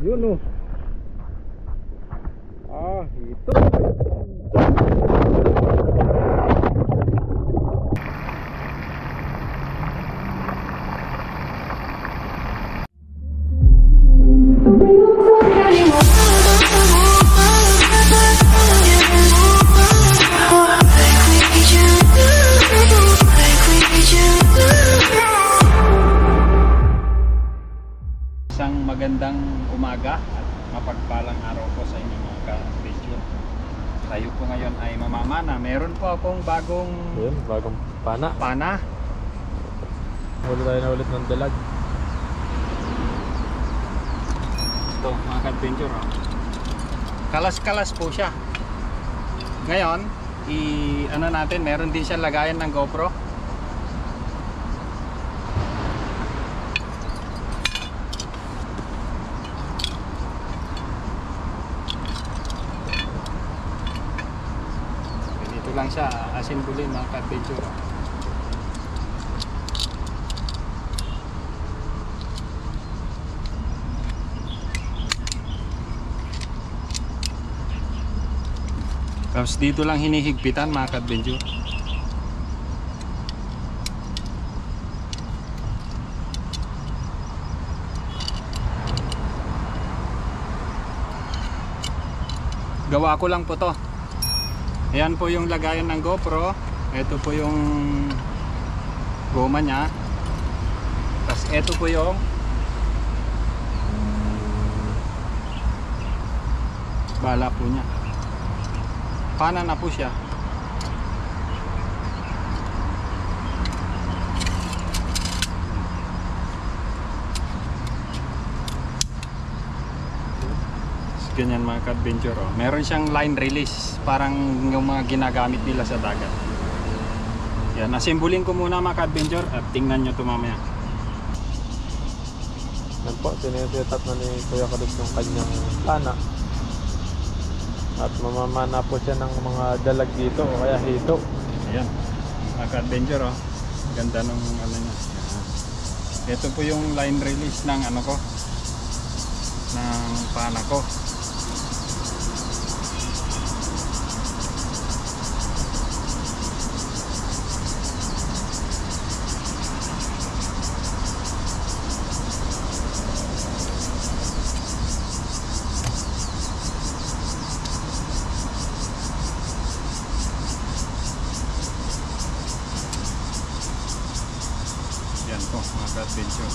Yun oh. Ah, ito. Isang magandang umaga at mapagpalang araw po sa inyo mga ka-adventure. Tayo po ngayon ay mamamana. Meron po akong bagong pana. Huli tayo na ulit ng dalag. Ito mga ka-adventure oh. Kalas-kalas po siya. Ngayon, ano natin, meron din siya lagayan ng GoPro. Lang siya asimbulin mga ka-adventure. Tapos dito lang hinihigpitan mga ka-adventure. Gawa ko lang po to. Ayan po yung lagayan ng GoPro. Ito po yung goma nya. Tapos ito po yung bala po nya. Pana na po siya. Ganyan mga ka-adventure oh. Meron siyang line release, parang yung mga ginagamit nila sa dagat. Yan, asimbulin ko muna mga ka-adventure at tingnan nyo ito mamaya. Yan po, sineset na ni Kuya Kalis yung kanyang pana. At mamamana po siya ng mga dalag dito o kaya hito. Ayan, mga ka-adventure oh. Ganda nung ano niya. Ito po yung line release ng ano ko, ng pana ko. Yan po mga ka-adventure.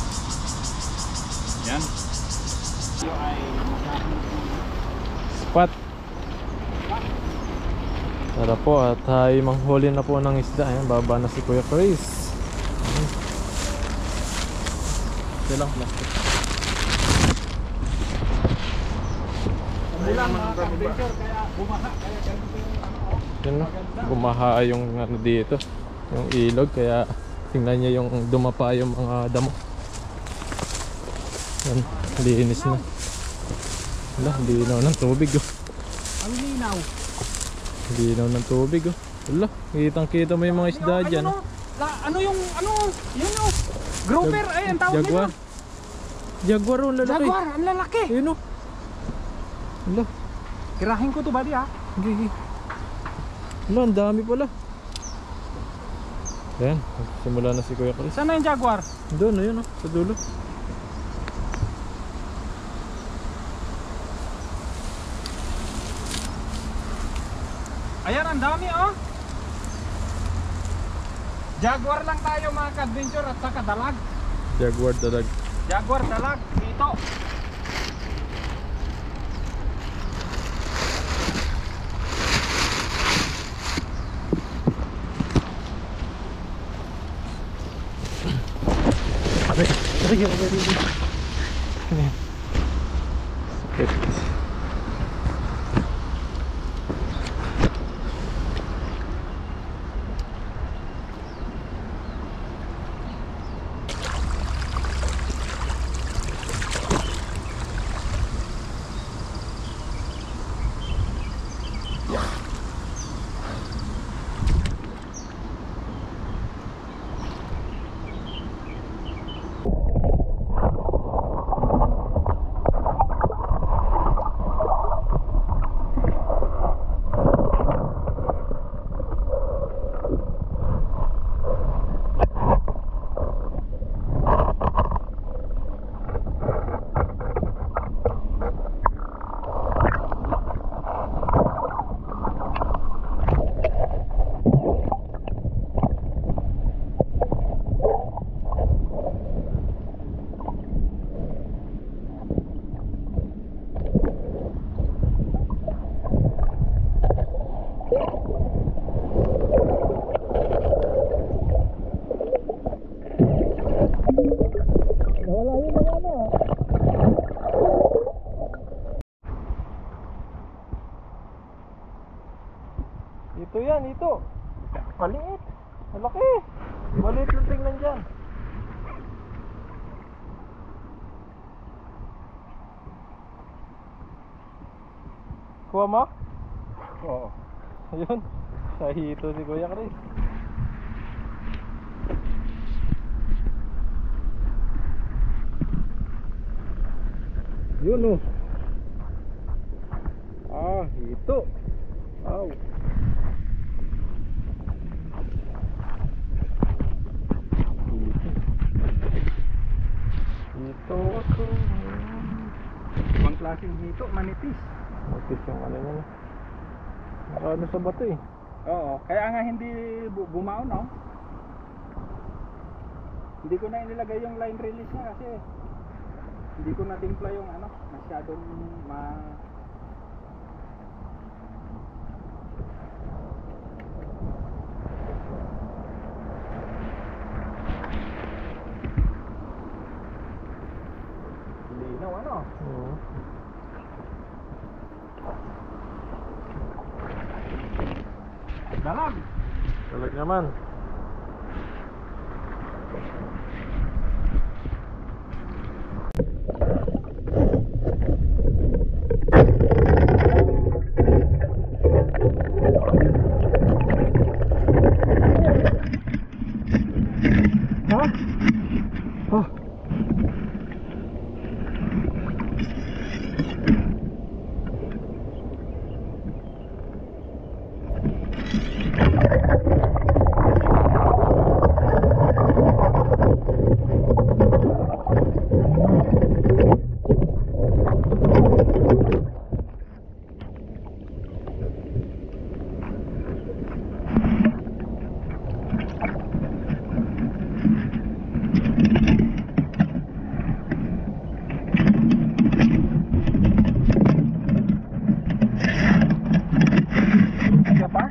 Yan. Spot. Tara po at ay manghuli na po ng isda. Ayan, baba na si Kuya Chris. Ito lang plastic. Umulan mga ka-adventure kaya bumaha. Kaya ganito yung ano oh. Yun no, bumaha yung ano dito, yung ilog, kaya tingnan niya yung dumapa yung mga damo. Yan, linis na. Wala, linaw ng tubig oh. Ang linaw. Linaw ng tubig oh. Wala, kitang kita mo yung mga isda dyan oh. Ano yung ano? Yun yung grouper ay ang tawag nito. Jaguar. Jaguar oh, lalaki. Jaguar, ang lalaki. Yun oh. Wala. Kirahin ko to buddy ha. Gigi. Wala, ang dami pala. Ayan, simula na si Kuya Chris. Saan na yung jaguar? Doon, ayun oh, sa dulo. Ayan, ang dami oh. Jaguar lang tayo mga ka-adventure at saka dalag. Jaguar dalag. Jaguar dalag dito. Sakit. yan, ito. Maliit. Malaki. Maliit lang tingnan dyan. Kuha mo? Oo. Ayun. Sa hito si Kuya Chris. Yun oh. Ah, hito. Wow. Hito ako. Ibang klaseng hito, manipis. Mapis yung ano niya. Nakaano sa bato eh. Oo, kaya nga hindi bumaon, no? Hindi ko na inilagay yung line release niya kasi hindi ko na timpla yung ano, masyadong linaw ano? Oo. Dalag! Talag naman. Ha? Oh. Siapa?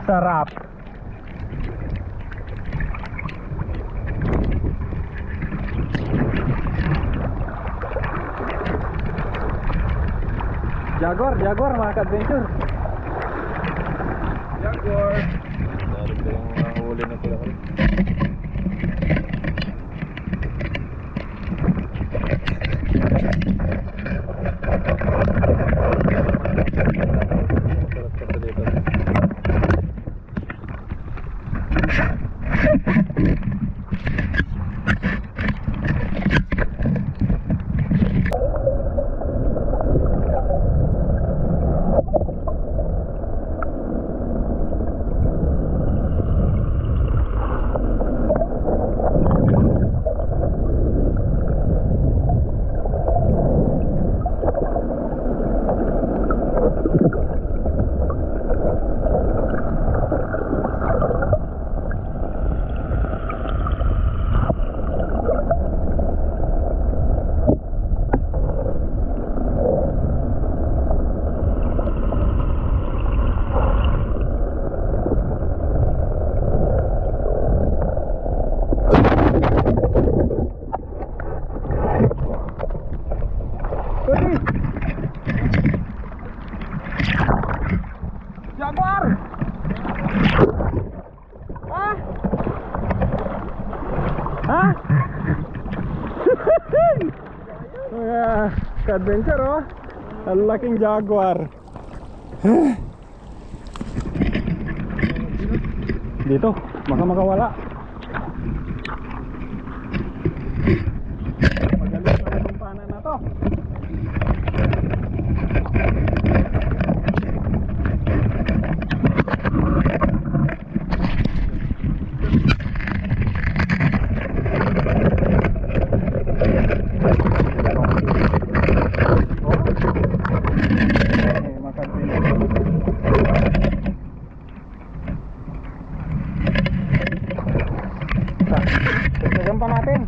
Sarap. Jaguar mga ka-adventure. Jaguar! Dari ko yung nahuli na Kuya Chris. Sarap ka dito. Jaguar! Ha? Ha? Mga ka-adventure oh. Ang laking jaguar. Dito, baka makawala. Magaling na itong pana na to. Tignan pa natin.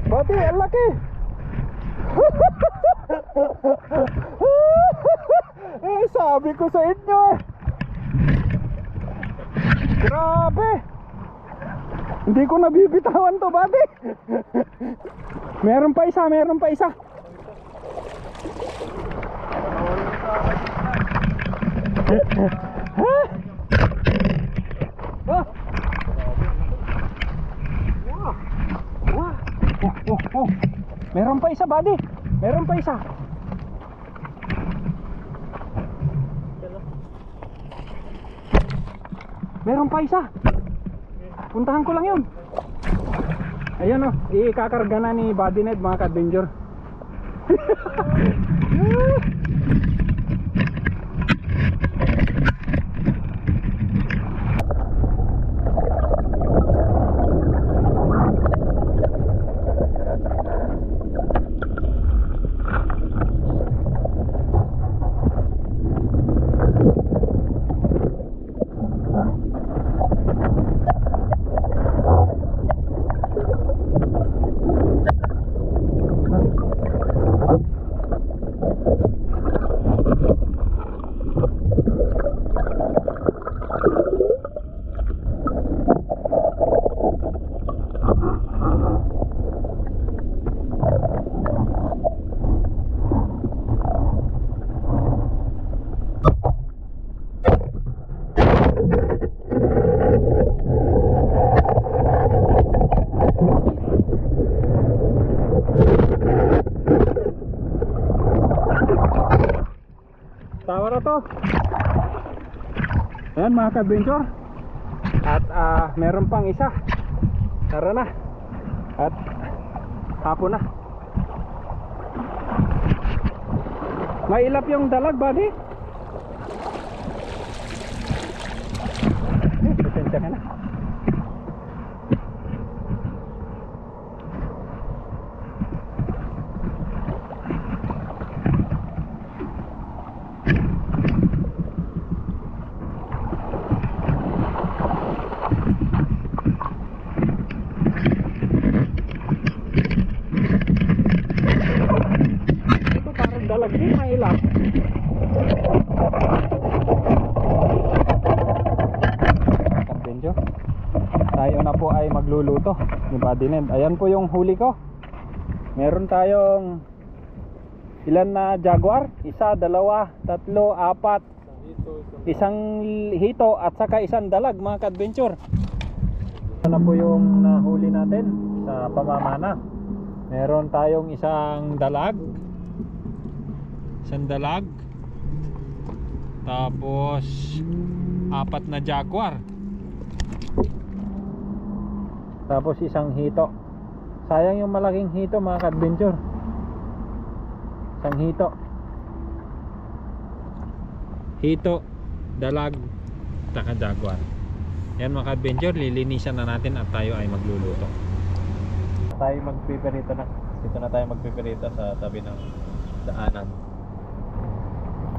Pati, ang laki! Eh, sabi ko sa inyo eh! Grabe! Hindi ko nabibitawan to, buddy! Meron pa isa, meron pa isa! Oh. Meron pa isa, buddy. Meron pa isa. Meron pa isa. Puntahan ko lang yun. Ayun oh, ikakarga na ni Buddy Ned, mga ka-adventure. Tawa na to. Ayan mga ka-adventure. At meron pang isa. Tara na. At hapon na. Mailap yung dalag, buddy. Pasensya ka na. Dalag din, mailap. Kapbenjo, tayo na po ay magluluto ni Buddy Ned. Ayan po yung huli ko. Meron tayong ilan na jaguar? Isa, dalawa, tatlo, apat, isang hito at saka isang dalag, mga ka-adventure. Ito na po yung nahuli natin sa pamamana. Meron tayong isang dalag, tapos apat na jaguar. Tapos isang hito. Sayang yung malaking hito mga ka-adventure. Isang hito. Hito, dalag, taka jaguar. Yan mga ka-adventure, lilinisan na natin at tayo ay magluluto. Tayo magpiperito na. Dito na tayo magpiperito sa tabi ng daanan.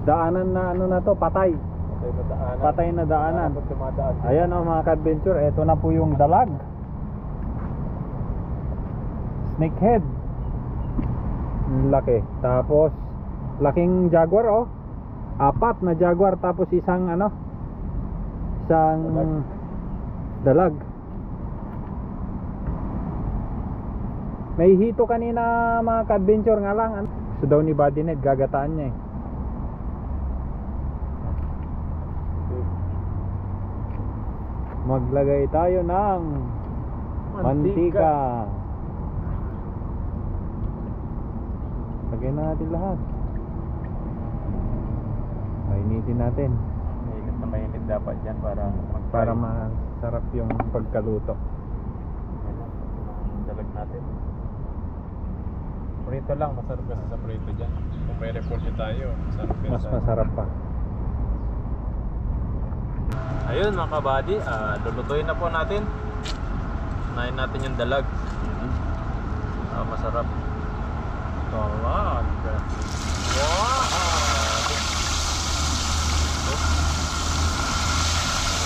Daanan na ano na to, patay. Patay na daanan. Patay na daanan. Pag dumadaan. Ayan o mga ka-adventure, eto na po yung dalag. Snakehead. Laki. Tapos laking jaguar oh. 4 na jaguar tapos isang ano? Isang dalag. May hito kanina mga ka-adventure nga lang. Gusto daw ni Buddy Ned, gagataan niya eh. Maglagay tayo ng mantika. Lagay na natin lahat. Painitin natin Mainit na mainit dapat yan para masarap yung pagkaluto. dalag natin. Prito lang, masarap kasi sa prito dyan. Kung may repolyo tayo, masarap yan. Mas masarap pa. Ayun mga kabady, lulutuin na po natin. Unahin natin yung dalag. Masarap. Dalag. Wow!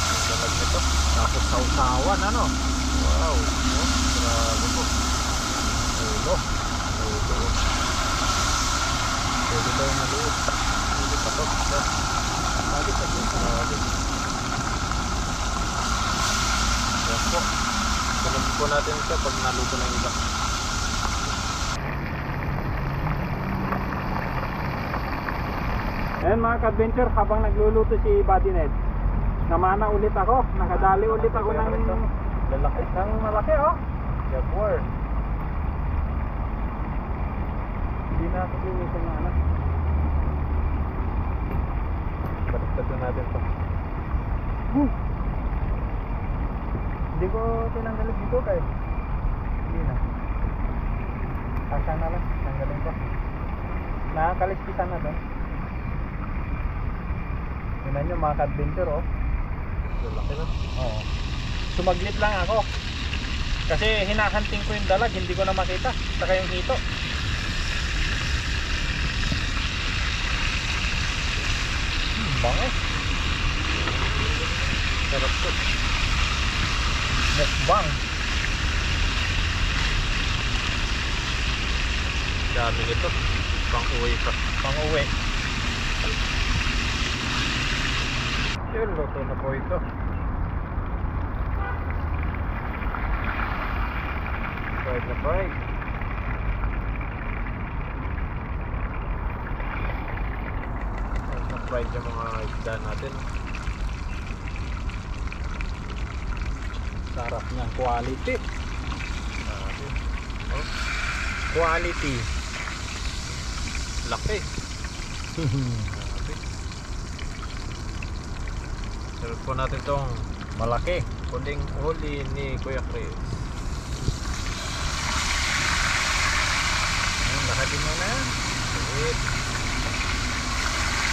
Ang dalag nito. Tapos sausawan, ano? Wow! Grabe po. Ulo. Pwede tayo maliit. Pwede pa to. Bakit sa dito? Yan po. Ganun po natin ito pag naluto na yung iba. Ayan mga ka-adventure, habang nagluluto si Buddy Ned, namana ulit ako. Nakadali ulit ako ng lalaki. ng malaki oh. Jaguar. Hindi na ako dito ng ano. Baliktad na natin ito. Hindi ko tinanggalin dito kay. Hindi na. Kasya na lang, tanggalin ko. Nakakaliskisan na doon. Tingnan nyo mga ka-adventure oh. Lalaki na. Oo. Sumaglit lang ako. Kasi hinahunting ko yung dalag, hindi ko na makita. Saka yung hito. Bango. Sarap to. Mukbang. Dami nito. Pang uwi pa. Pang-uwi. Yun, luto na po ito. Fried na fried. Fried na fried yung mga isda natin. Sarap niyan. Quality. Grabe. Oh, Quality. laki. Grabe. Sarap po natin tong Malaki. huling huli ni Kuya Chris. Lahatin mo na. Wait.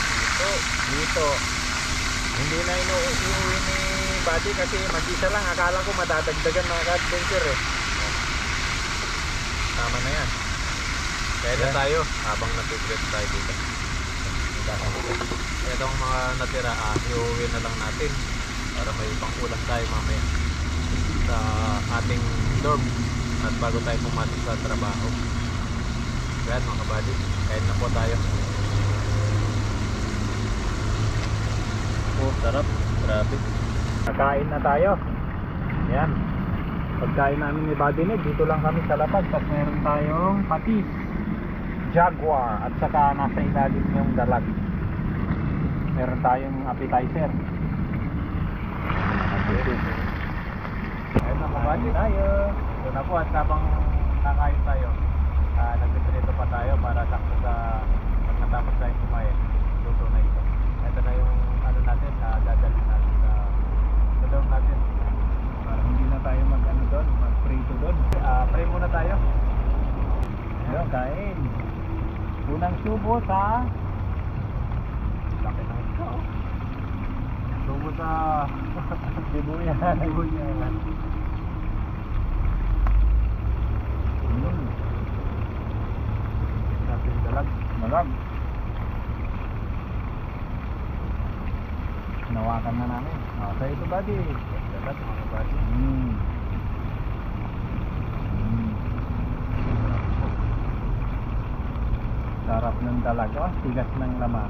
Dito. Dito. Hindi na inuwi ni Buddy kasi mag-isa lang. Akala ko madadagdagan mga ka-adventure eh. Tama na yan. Kaya na Yan. tayo habang nag-prep tayo dito. Itong mga natira, iuwi na lang natin para may pangkulang tayo mamaya sa ating dorm at bago tayo pumasok sa trabaho. Yan mga kabady, kain na po tayo. Oh, sarap. Grabe. Nakain na tayo. Yan. Pagkain namin ni Buddy Ned, dito lang kami sa lapag. Tapos meron tayong patis, jaguar, at saka nasa ilalim yung dalag. Meron tayong appetizer. Ayun mga kabady tayo. Ito na po at habang nakain tayo, nagpiprito pa tayo para sakto sa pag natapos tayo kumain. Luto na ito. Ito na yung ano natin, dadalhin natin sa dorm natin. pagkain. Unang subo sa Laki ng ito. subo sa Sibuyan. Sibuyan. Natin dalag. Malag. Nawakan na namin. Okay, ito buddy. Dalag mga buddy. Sarap ng talaga. Tigas ng laman.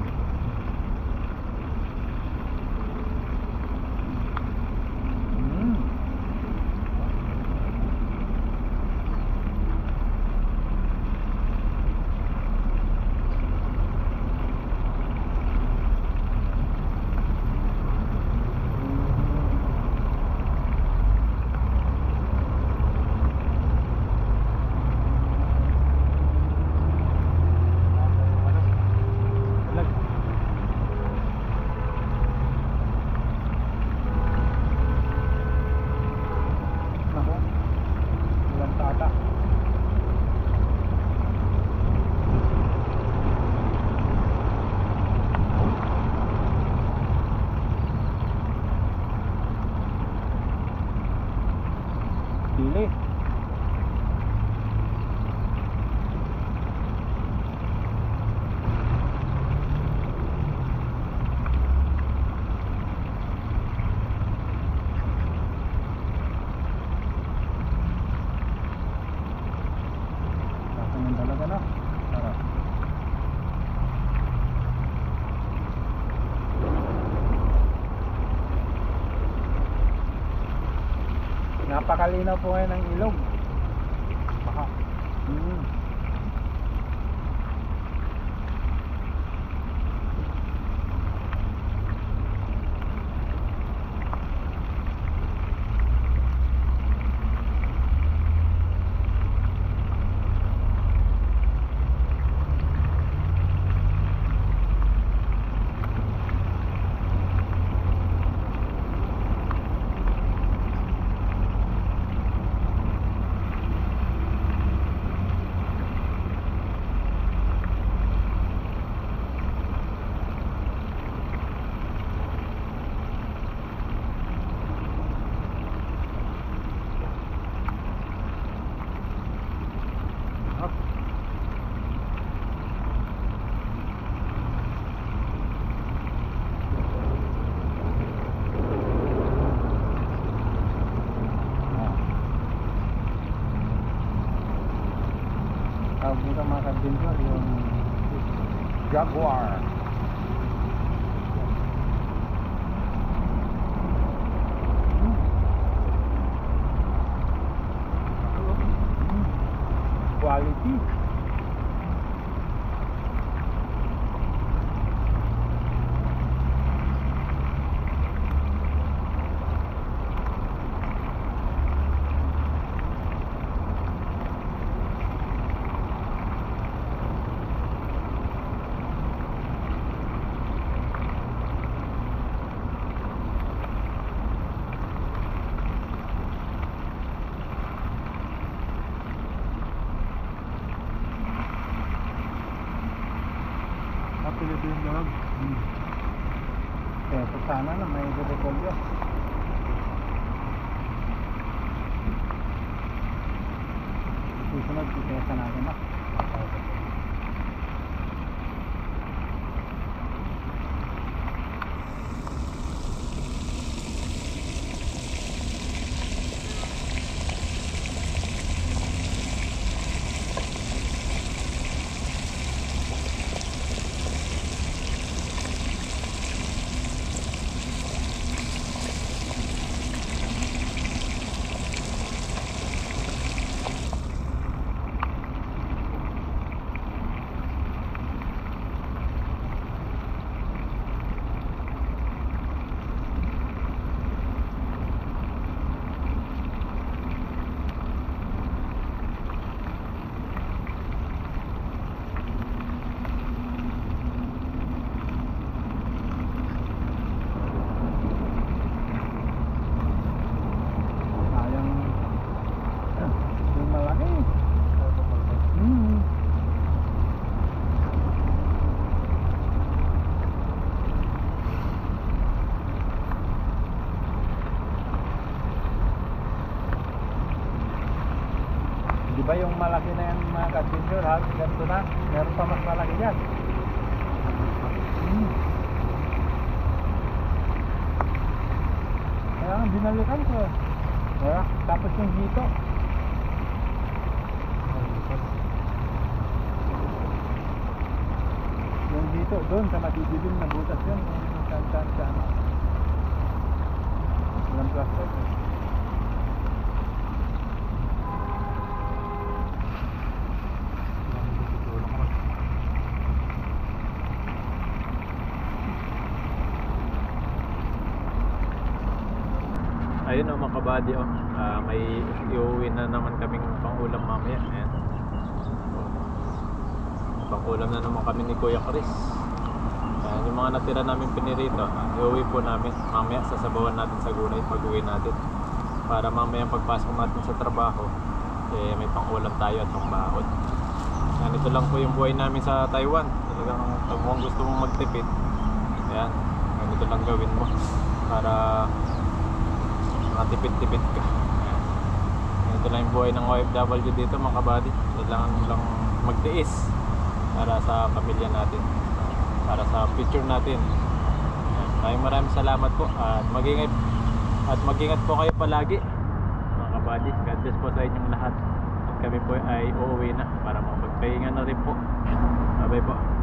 Pili. Saka ng dalaga na. Sarap. Napakalinaw po ngayon ng ilog. Baka. Tawag dito mga kadinso yung Jaguar. Quality. Kapilito yung dalag. Kaya so sana na may repolyo. Susunod, itesa natin na. Iba yung malaki na yan mga ka-adventure, ha? Ganito na. Meron pa mas malaki dyan. Kaya ang binalikan ko. Kaya, tapos yung dito. Yung dito, doon sa madidilim na butas yun. Yung saan. Walang plastic. Ayun o mga kabady o, may iuwi na naman kaming pangulam mamaya. Ayan. Pangulam na naman kami ni Kuya Chris. Ayan, yung mga natira namin pinirito, iuwi po namin. Mamaya sasabawan natin sa gulay pag uwi natin. Para mamaya pagpasok natin sa trabaho, eh, may pangulam tayo at pangbaon. Ayan, ito lang po yung buhay namin sa Taiwan. Talagang kung gusto mong magtipid, ayan, ganito lang gawin mo para makatipid-tipid ka. Ayan. Ito lang yung buhay ng OFW dito mga kabady. Kailangan mo lang magtiis para sa pamilya natin, para sa future natin. Ayan. Maraming salamat po at mag-ingat po kayo palagi mga kabady. God bless po sa inyong lahat at kami po ay uuwi na para makapagpahinga na rin po. Bye bye po.